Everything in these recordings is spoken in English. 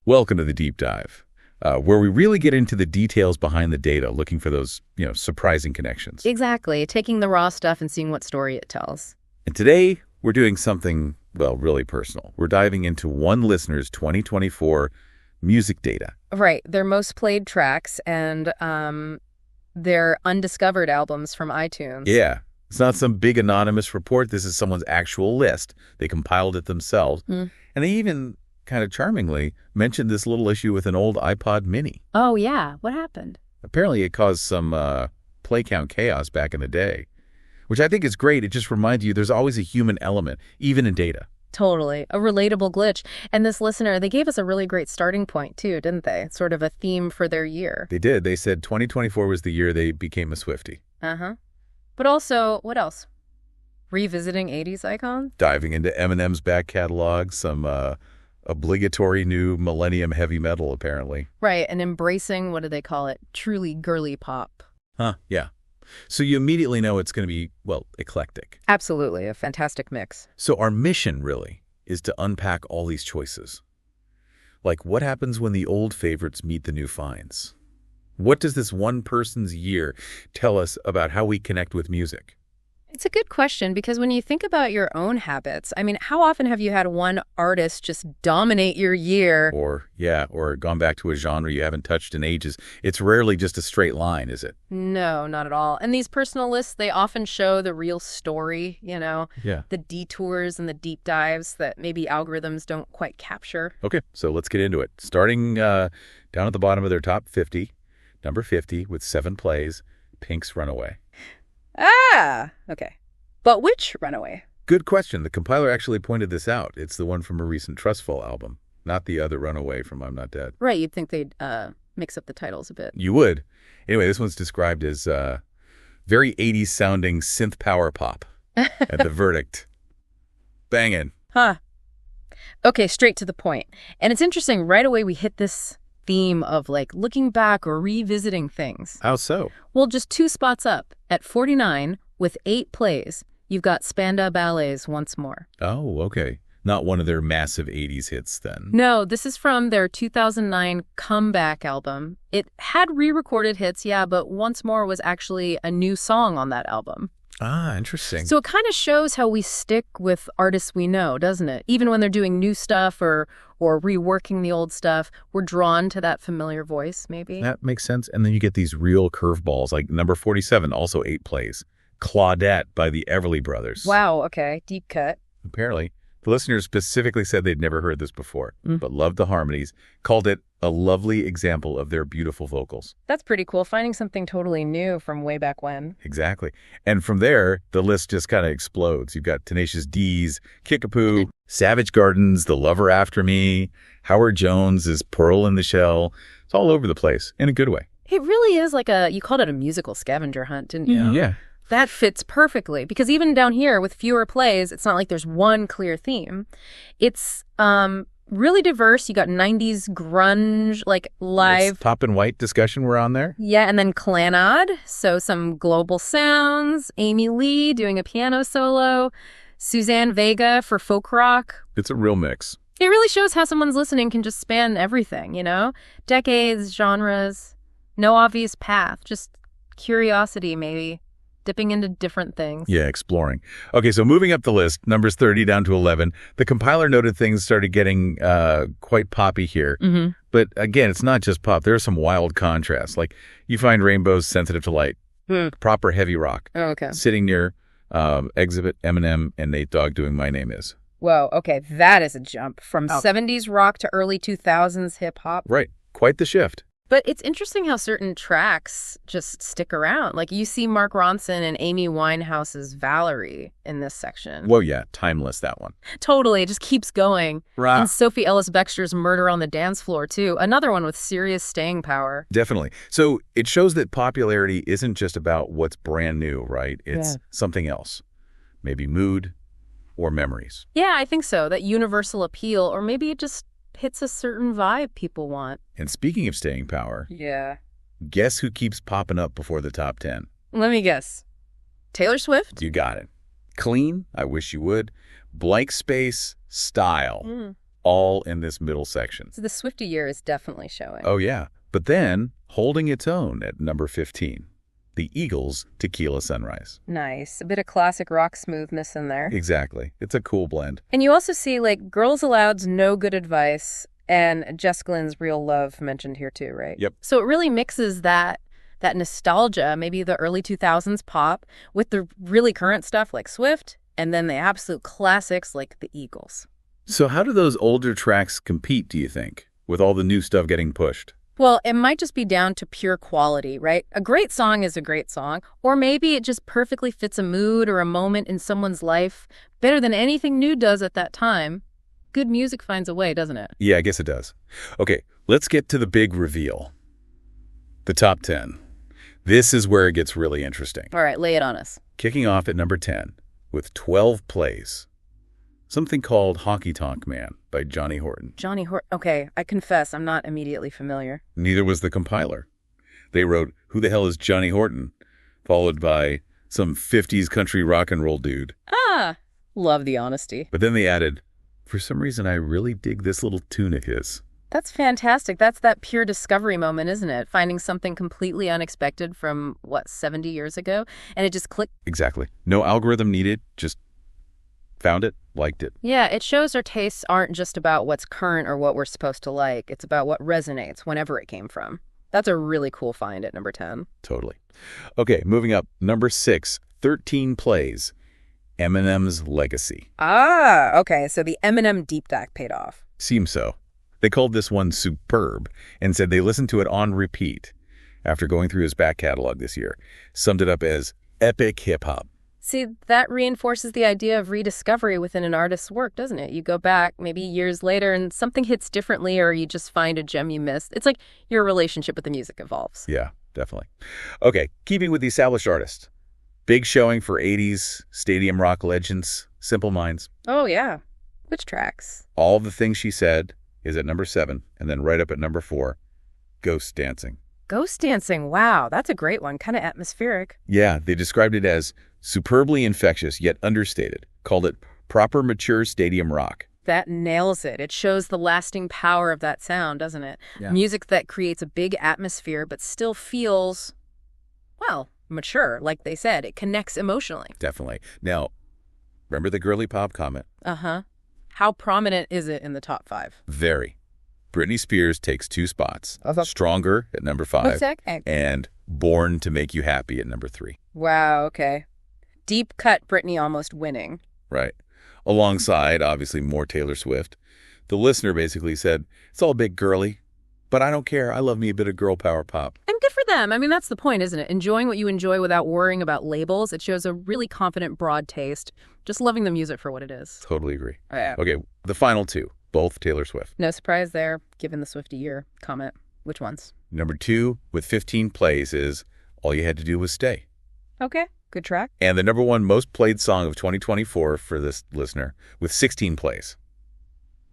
Welcome to the Deep Dive, where we really get into the details behind the data, looking for those, surprising connections. Exactly. Taking the raw stuff and seeing what story it tells. And today, we're doing something, really personal. We're diving into one listener's 2024 music data. Right. Their most played tracks and their undiscovered albums from iTunes. Yeah. It's not some big anonymous report. This is someone's actual list. They compiled it themselves. And they even, kind of charmingly, mentioned this little issue with an old iPod mini. Oh, yeah. What happened? Apparently, it caused some play count chaos back in the day, which I think is great. It just reminds you there's always a human element, even in data. Totally. A relatable glitch. And this listener, they gave us a really great starting point, too, didn't they? Sort of a theme for their year. They did. They said 2024 was the year they became a Swifty. Uh-huh. But also, what else? Revisiting 80s icons? Diving into Eminem's back catalog, some obligatory new millennium heavy metal, apparently. Right, and embracing, what do they call it? Truly girly pop. Huh, yeah. So you immediately know it's going to be, eclectic. Absolutely, a fantastic mix. So our mission, really, is to unpack all these choices. Like, what happens when the old favorites meet the new finds? What does this one person's year tell us about how we connect with music? It's a good question because when you think about your own habits, how often have you had one artist just dominate your year? Or gone back to a genre you haven't touched in ages. It's rarely just a straight line, is it? No, not at all. And these personal lists, they often show the real story, the detours and the deep dives that maybe algorithms don't quite capture. Okay, so let's get into it. Starting down at the bottom of their top 50, number 50 with 7 plays, Pink's Runaway. Ah, okay. But which Runaway? Good question. The compiler actually pointed this out. It's the one from a recent Trustful album, not the other Runaway from I'm Not Dead. Right, you'd think they'd mix up the titles a bit. You would. Anyway, this one's described as very 80s sounding synth power pop at the verdict. Bangin'. Huh. Okay, straight to the point. And it's interesting, right away we hit this theme of looking back or revisiting things. How so? Well, just 2 spots up at 49 with 8 plays. You've got Spandau Ballet's Once More. Oh, okay. Not one of their massive 80s hits then. No, this is from their 2009 comeback album. It had re-recorded hits, yeah, but Once More was actually a new song on that album. Ah, interesting. So it kind of shows how we stick with artists we know, doesn't it? Even when they're doing new stuff or reworking the old stuff, we're drawn to that familiar voice, maybe. That makes sense. And then you get these real curveballs, like number 47, also 8 plays. Claudette by the Everly Brothers. Wow, okay. Deep cut. Apparently. The listeners specifically said they'd never heard this before, but loved the harmonies, called it a lovely example of their beautiful vocals. That's pretty cool, finding something totally new from way back when. Exactly. And from there, the list just kind of explodes. You've got Tenacious D's Kickapoo, Savage Garden's The Lover After Me, Howard Jones's Pearl in the Shell. It's all over the place, in a good way. It really is you called it a musical scavenger hunt, didn't you? Yeah. That fits perfectly because even down here with fewer plays, it's not like there's one clear theme. It's really diverse. You got 90s grunge, live. It's Pop and White discussion we're on there. Yeah, and then Clannad. So some global sounds. Amy Lee doing a piano solo. Suzanne Vega for folk rock. It's a real mix. It really shows how someone's listening can just span everything, Decades, genres, no obvious path, just curiosity maybe. Dipping into different things. Yeah, exploring. Okay, so moving up the list, numbers 30 down to 11, the compiler noted things started getting quite poppy here. But again, it's not just pop. There are some wild contrasts. Like you find Rainbow's Sensitive to Light, proper heavy rock. Oh, okay. Sitting near Exhibit, Eminem, and Nate Dogg doing My Name Is. Whoa, okay, that is a jump from 70s rock to early 2000s hip hop. Right, quite the shift. But it's interesting how certain tracks just stick around. You see Mark Ronson and Amy Winehouse's Valerie in this section. Whoa, yeah, timeless, that one. Totally, it just keeps going. Right. And Sophie Ellis-Bextor's Murder on the Dance Floor, too. Another one with serious staying power. Definitely. So it shows that popularity isn't just about what's brand new, right? It's something else. Maybe mood or memories. Yeah, I think so. That universal appeal, or maybe it just hits a certain vibe people want. And speaking of staying power, yeah, guess who keeps popping up before the top 10? Let me guess. Taylor Swift? You got it. Clean, I Wish You Would, Blank Space, Style. all in this middle section. So the Swifty year is definitely showing. Oh, yeah. But then, holding its own at number 15, the Eagles' Tequila Sunrise. Nice. A bit of classic rock smoothness in there. Exactly. It's a cool blend. And you also see, like, Girls Aloud's No Good Advice and Jessica Lynn's Real Love mentioned here too, right? Yep. So it really mixes that nostalgia, maybe the early 2000s pop, with the really current stuff like Swift, and then the absolute classics like the Eagles. So how do those older tracks compete, do you think, with all the new stuff getting pushed? Well, it might just be down to pure quality, right? A great song is a great song, or maybe it just perfectly fits a mood or a moment in someone's life better than anything new does at that time. Good music finds a way, doesn't it? Yeah, I guess it does. Okay, let's get to the big reveal. The top 10. This is where it gets really interesting. All right, lay it on us. Kicking off at number 10 with 12 plays. Something called Honky Tonk Man by Johnny Horton. Johnny Horton. Okay, I confess, I'm not immediately familiar. Neither was the compiler. They wrote, "Who the hell is Johnny Horton?" followed by some 50s country rock and roll dude. Ah, love the honesty. But then they added, "For some reason, I really dig this little tune of his." That's fantastic. That's that pure discovery moment, isn't it? Finding something completely unexpected from, 70 years ago? And it just clicked. Exactly. No algorithm needed, just found it, liked it. Yeah, it shows our tastes aren't just about what's current or what we're supposed to like. It's about what resonates whenever it came from. That's a really cool find at number 10. Totally. Okay, moving up. Number 6, 13 plays. Eminem's Legacy. Ah, okay. So the Eminem deep dive paid off. Seems so. They called this one superb and said they listened to it on repeat after going through his back catalog this year. Summed it up as epic hip-hop. See, that reinforces the idea of rediscovery within an artist's work, doesn't it? You go back maybe years later and something hits differently, or you just find a gem you missed. It's like your relationship with the music evolves. Yeah, definitely. Okay, keeping with the established artist. Big showing for 80s stadium rock legends, Simple Minds. Oh, yeah. Which tracks? All the Things She Said is at number 7, and then right up at number 4, Ghost Dancing. Ghost Dancing, wow, that's a great one. Kind of atmospheric. Yeah, they described it as superbly infectious, yet understated. Called it proper mature stadium rock. That nails it. It shows the lasting power of that sound, doesn't it? Yeah. Music that creates a big atmosphere, but still feels, well, mature, like they said. It connects emotionally. Definitely. Now, remember the girly pop comment? Uh-huh. How prominent is it in the top 5? Very. Britney Spears takes 2 spots. Uh-huh. Stronger at number 5. What's that? And Born to Make You Happy at number 3. Wow, okay. Deep cut Britney almost winning. Right. Alongside, obviously, more Taylor Swift. The listener basically said, "It's all a bit girly, but I don't care. I love me a bit of girl power pop." And good for them. I mean, that's the point, isn't it? Enjoying what you enjoy without worrying about labels. It shows a really confident, broad taste. Just loving the music for what it is. Totally agree. Oh, yeah. Okay, the final 2, both Taylor Swift. No surprise there, given the Swifty year comment. Which ones? Number 2 with 15 plays is All You Had to Do Was Stay. Okay, good track. And the number 1 most played song of 2024 for this listener with 16 plays,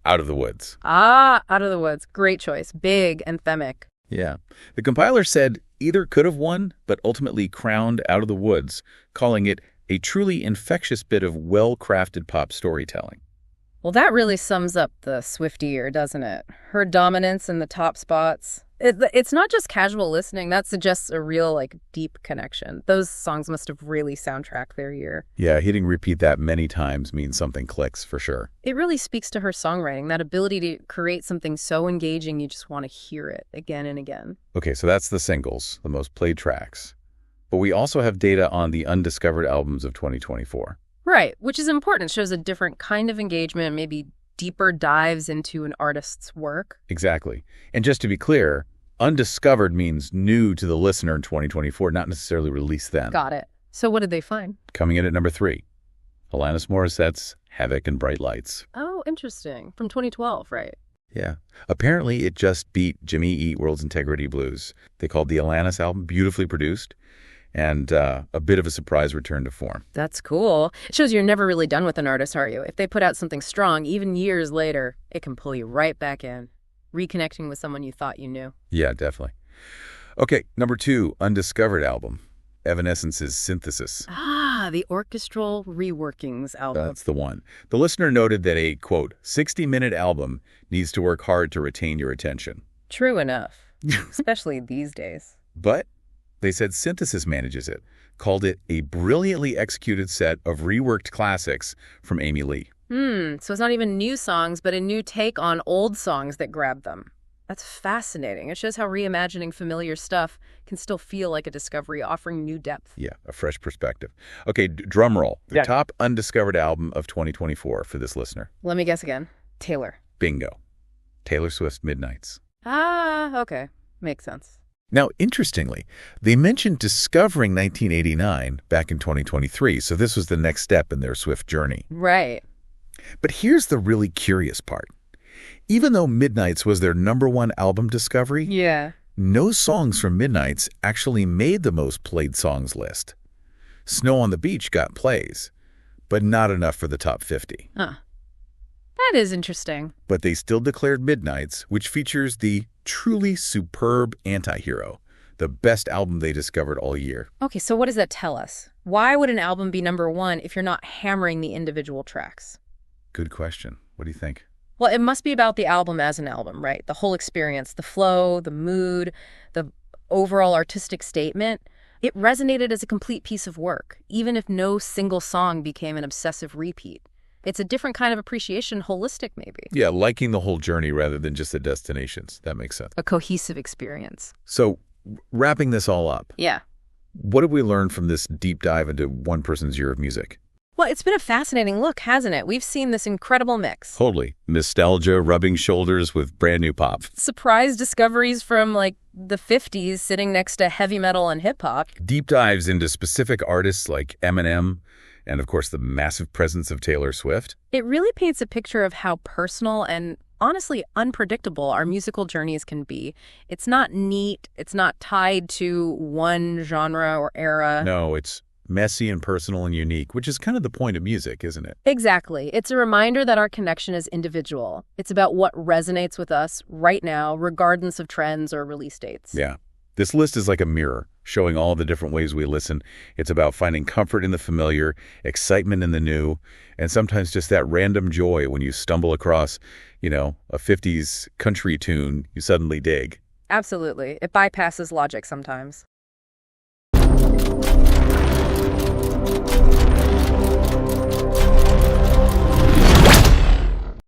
Out of the Woods. Ah, Out of the Woods. Great choice. Big, anthemic. Yeah. The compiler said either could have won, but ultimately crowned Out of the Woods, calling it a truly infectious bit of well-crafted pop storytelling. Well, that really sums up the Swifty year, doesn't it? Her dominance in the top spots. It's not just casual listening. That suggests a real, deep connection. Those songs must have really soundtracked their year. Yeah, hitting repeat that many times means something clicks for sure. It really speaks to her songwriting, that ability to create something so engaging you just want to hear it again and again. Okay, so that's the singles, the most played tracks. But we also have data on the undiscovered albums of 2024. Right, which is important. It shows a different kind of engagement, maybe deeper dives into an artist's work. Exactly. And just to be clear, undiscovered means new to the listener in 2024, not necessarily released then. Got it. So what did they find? Coming in at number 3, Alanis Morissette's Havoc and Bright Lights. Oh, interesting. From 2012, right? Yeah. Apparently, it just beat Jimmy Eat World's Integrity Blues. They called the Alanis album beautifully produced and a bit of a surprise return to form. That's cool. It shows you're never really done with an artist, are you? If they put out something strong, even years later, it can pull you right back in, reconnecting with someone you thought you knew. Yeah, definitely. Okay, number 2, undiscovered album, Evanescence's Synthesis. Ah, The orchestral reworkings album. That's the one. The listener noted that a, quote, 60-minute album needs to work hard to retain your attention. True enough, especially these days. But they said Synthesis manages it, called it a brilliantly executed set of reworked classics from Amy Lee. So it's not even new songs, but a new take on old songs that grab them. That's fascinating. It shows how reimagining familiar stuff can still feel like a discovery, offering new depth. Yeah, a fresh perspective. Okay, drum roll. The top undiscovered album of 2024 for this listener. Let me guess again. Taylor. Bingo. Taylor Swift's Midnights. Okay. Makes sense. Now, interestingly, they mentioned discovering 1989 back in 2023, so this was the next step in their Swift journey. Right. But here's the really curious part. Even though Midnights was their #1 album discovery, no songs from Midnights actually made the most played songs list. Snow on the Beach got plays, but not enough for the top 50. That is interesting. But they still declared Midnights, which features the truly superb Antihero, the best album they discovered all year. Okay, so what does that tell us? Why would an album be #1 if you're not hammering the individual tracks? Good question. What do you think? Well, it must be about the album as an album, right? The whole experience, the flow, the mood, the overall artistic statement. It resonated as a complete piece of work, even if no single song became an obsessive repeat. It's a different kind of appreciation, holistic maybe. Yeah, liking the whole journey rather than just the destinations. That makes sense. A cohesive experience. So, wrapping this all up. Yeah. What have we learned from this deep dive into one person's year of music? Well, it's been a fascinating look, hasn't it? We've seen this incredible mix. Totally. Nostalgia rubbing shoulders with brand new pop. Surprise discoveries from, like, the 50s sitting next to heavy metal and hip-hop. Deep dives into specific artists like Eminem and, of course, the massive presence of Taylor Swift. It really paints a picture of how personal and, honestly, unpredictable our musical journeys can be. It's not neat. It's not tied to one genre or era. No, it's messy and personal and unique, which is kind of the point of music, isn't it? Exactly. It's a reminder that our connection is individual. It's about what resonates with us right now, regardless of trends or release dates. Yeah. This list is like a mirror, showing all the different ways we listen. It's about finding comfort in the familiar, excitement in the new, and sometimes just that random joy when you stumble across, a 50s country tune you suddenly dig. Absolutely. It bypasses logic sometimes.